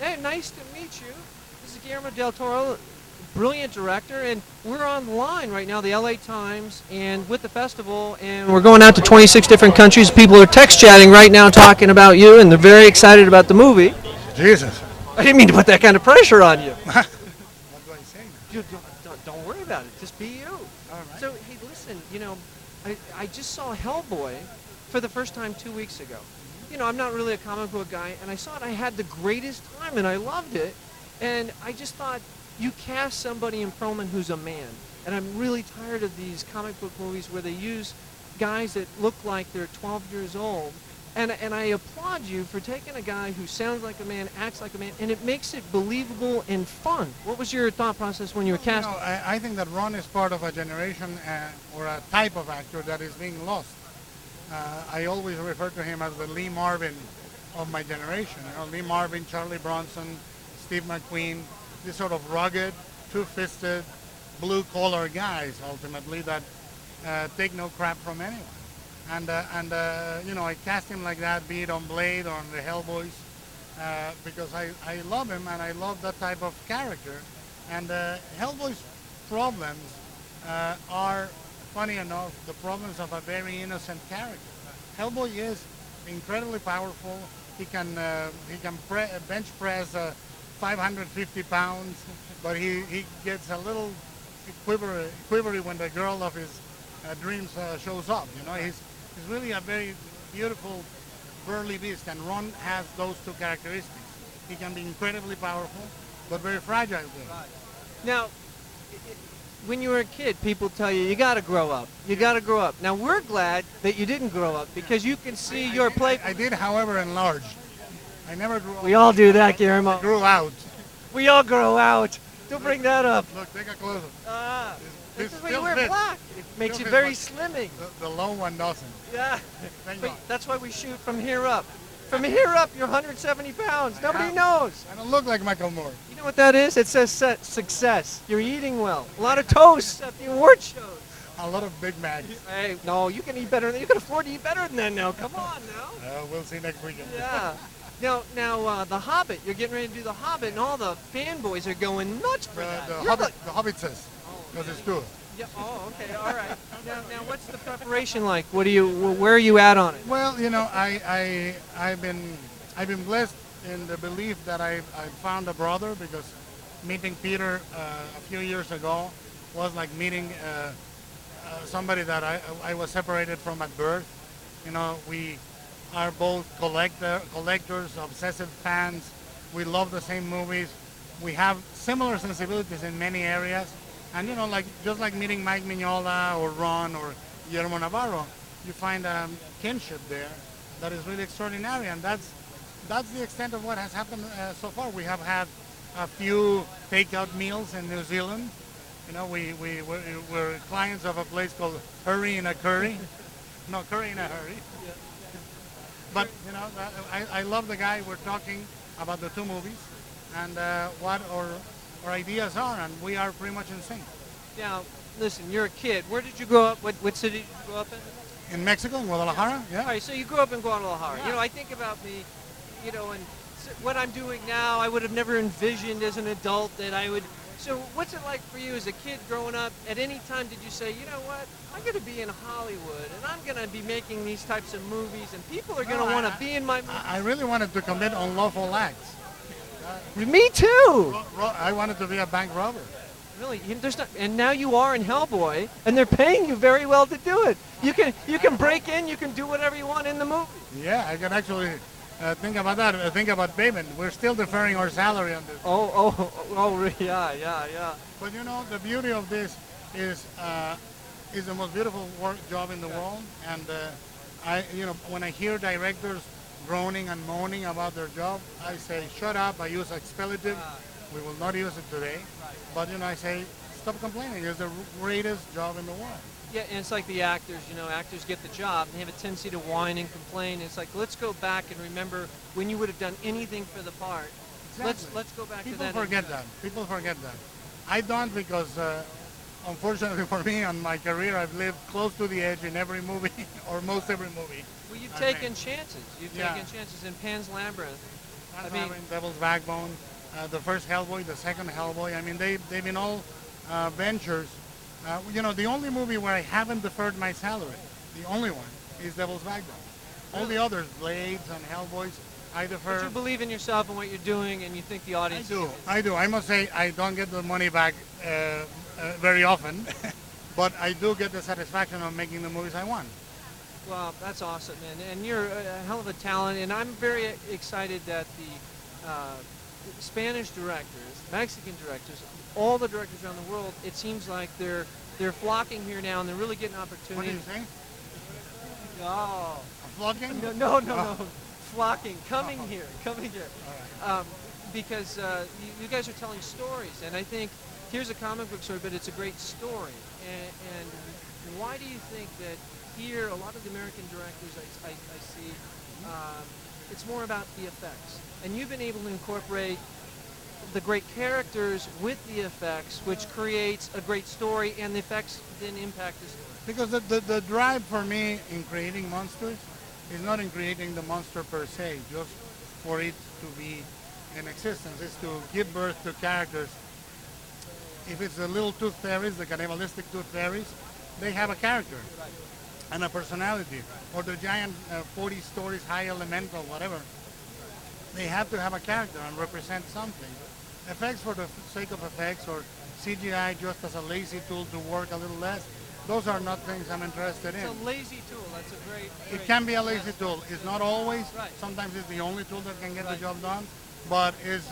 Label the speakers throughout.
Speaker 1: Hey, nice to meet you. This is Guillermo del Toro, brilliant director, and we're on the line right now, the LA Times, and with the festival, and we're going out to 26 different countries. People are text chatting right now talking about you, and they're very excited about the movie.
Speaker 2: Jesus.
Speaker 1: I didn't mean to put that kind of pressure on you.
Speaker 2: What do I say?
Speaker 1: Don't worry about it. Just be you.
Speaker 2: All right.
Speaker 1: So, hey, listen, I just saw Hellboy for the first time 2 weeks ago. I'm not really a comic book guy, and I saw it. I had the greatest time, and I loved it. And I just thought, you cast somebody in Perlman who's a man. And I'm really tired of these comic book movies where they use guys that look like they're 12 years old. And I applaud you for taking a guy who sounds like a man, acts like a man, and it makes it believable and fun. What was your thought process when you were casting?
Speaker 2: I think that Ron is part of a generation or a type of actor that is being lost. I always refer to him as the Lee Marvin of my generation. Lee Marvin, Charlie Bronson, Steve McQueen, these sort of rugged, two-fisted, blue-collar guys, ultimately, that take no crap from anyone. And I cast him like that, be it on Blade or on the Hellboys, because I love him and I love that type of character. And Hellboy's problems are, funny enough, the problems of a very innocent character. Hellboy is incredibly powerful. He can bench press 550 pounds, but he gets a little quivery when the girl of his dreams shows up. He's really a very beautiful, burly beast, and Ron has those two characteristics. He can be incredibly powerful, but very fragile.
Speaker 1: Now, when you were a kid, people tell you got to grow up. You got to grow up. Now, we're glad that you didn't grow up because you can see your play.
Speaker 2: I did, however, enlarge. I never grew up.
Speaker 1: We all do that, Guillermo.
Speaker 2: I grew out.
Speaker 1: We all grow out. Don't bring that up.
Speaker 2: Look, take a close up.
Speaker 1: This is why you wear black. It makes you very slimming.
Speaker 2: The low one doesn't.
Speaker 1: Yeah. That's why we shoot from here up. From here up, you're 170 pounds. Nobody knows.
Speaker 2: I don't look like Michael Moore.
Speaker 1: You know what that is? It says success. You're eating well. A lot of toast at the award shows.
Speaker 2: A lot of Big Macs.
Speaker 1: Hey, no, you can eat better. You can afford to eat better than that now. Come on now.
Speaker 2: We'll see next weekend.
Speaker 1: Yeah. Now, The Hobbit. You're getting ready to do The Hobbit, and all the fanboys are going nuts for that.
Speaker 2: The Hobbit says, because it's two.
Speaker 1: Yeah. Oh, okay. All right. Now, what's the preparation like? Where are you at on it?
Speaker 2: Well, I've been blessed in the belief that I found a brother, because meeting Peter a few years ago was like meeting somebody that I was separated from at birth. We are both collectors, obsessive fans. We love the same movies. We have similar sensibilities in many areas. And just like meeting Mike Mignola or Ron or Guillermo Navarro, you find a kinship there that is really extraordinary. And that's the extent of what has happened so far. We have had a few takeout meals in New Zealand. We're clients of a place called Hurry in a Curry. No, Curry in a Hurry. But, I love the guy. We're talking about the two movies and what our ideas are, and we are pretty much in sync.
Speaker 1: Now, listen, you're a kid. Where did you grow up? What city did you grow up in?
Speaker 2: In Mexico, in Guadalajara, yeah.
Speaker 1: All right, so you grew up in Guadalajara.
Speaker 2: Yeah.
Speaker 1: I think about me, and what I'm doing now, I would have never envisioned as an adult that I would. So what's it like for you as a kid growing up? At any time did you say, you know what, I'm going to be in Hollywood, and I'm going to be making these types of movies, and people are going to want to be in my movie?
Speaker 2: I really wanted to commit unlawful acts.
Speaker 1: Me too.
Speaker 2: I wanted to be a bank robber.
Speaker 1: Really, and now you are in Hellboy, and they're paying you very well to do it. You can break in, you can do whatever you want in the movie.
Speaker 2: Yeah, I can actually think about that. Think about payment. We're still deferring our salary on this.
Speaker 1: Yeah.
Speaker 2: But the beauty of this is the most beautiful job in the world, and when I hear directors groaning and moaning about their job, I say, shut up. I use expletive. We will not use it today. But, I say, stop complaining. It's the greatest job in the world.
Speaker 1: Yeah, and it's like the actors, actors get the job, and they have a tendency to whine and complain. It's like, let's go back and remember when you would have done anything for the part.
Speaker 2: Exactly.
Speaker 1: Let's go back
Speaker 2: to
Speaker 1: that.
Speaker 2: People forget that. I don't, because unfortunately for me on my career, I've lived close to the edge in every movie, or most every movie.
Speaker 1: Well, you've taken chances. You've taken chances in Pan's Labyrinth. I mean,
Speaker 2: Devil's Backbone, the first Hellboy, the second Hellboy. I mean, they've been all ventures. The only movie where I haven't deferred my salary, the only one, is Devil's Backbone. All the others, Blades and Hellboys, I defer.
Speaker 1: but you believe in yourself and what you're doing, and you think the audience.
Speaker 2: I do. I must say I don't get the money back very often, but I do get the satisfaction of making the movies I want.
Speaker 1: Well, that's awesome, man. And you're a hell of a talent, and I'm very excited that the Spanish directors, Mexican directors, all the directors around the world, it seems like they're flocking here now, and they're really getting
Speaker 2: What do
Speaker 1: opportunities.
Speaker 2: you say?
Speaker 1: Oh.
Speaker 2: Flocking?
Speaker 1: No. Flocking, coming here.
Speaker 2: All right.
Speaker 1: Because you guys are telling stories, and I think here's a comic book story, but it's a great story. And why do you think that here, a lot of the American directors I see, it's more about the effects, and you've been able to incorporate the great characters with the effects, which creates a great story, and the effects then impact the story.
Speaker 2: Because the drive for me in creating monsters is not in creating the monster per se, just for it to be in existence. It's to give birth to characters. If it's the little tooth fairies, the cannibalistic tooth fairies, they have a character and a personality. Or the giant 40 stories high elemental, whatever. They have to have a character and represent something. Effects for the sake of effects, or CGI just as a lazy tool to work a little less, those are not things I'm interested in.
Speaker 1: It's a lazy tool. That's a great.
Speaker 2: It can be a lazy tool. It's not always.
Speaker 1: Right.
Speaker 2: Sometimes it's the only tool that can get the job done. But it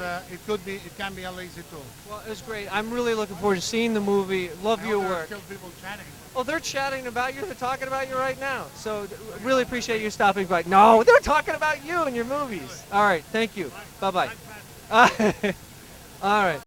Speaker 2: can be a lazy tool.
Speaker 1: Well, it was great. I'm really looking forward to seeing the movie. Love your
Speaker 2: There are
Speaker 1: work.
Speaker 2: still people chatting.
Speaker 1: Oh, they're chatting about you. They're talking about you right now. So really appreciate you stopping by. No, they're talking about you and your movies. All right. Thank you. Bye-bye. All right.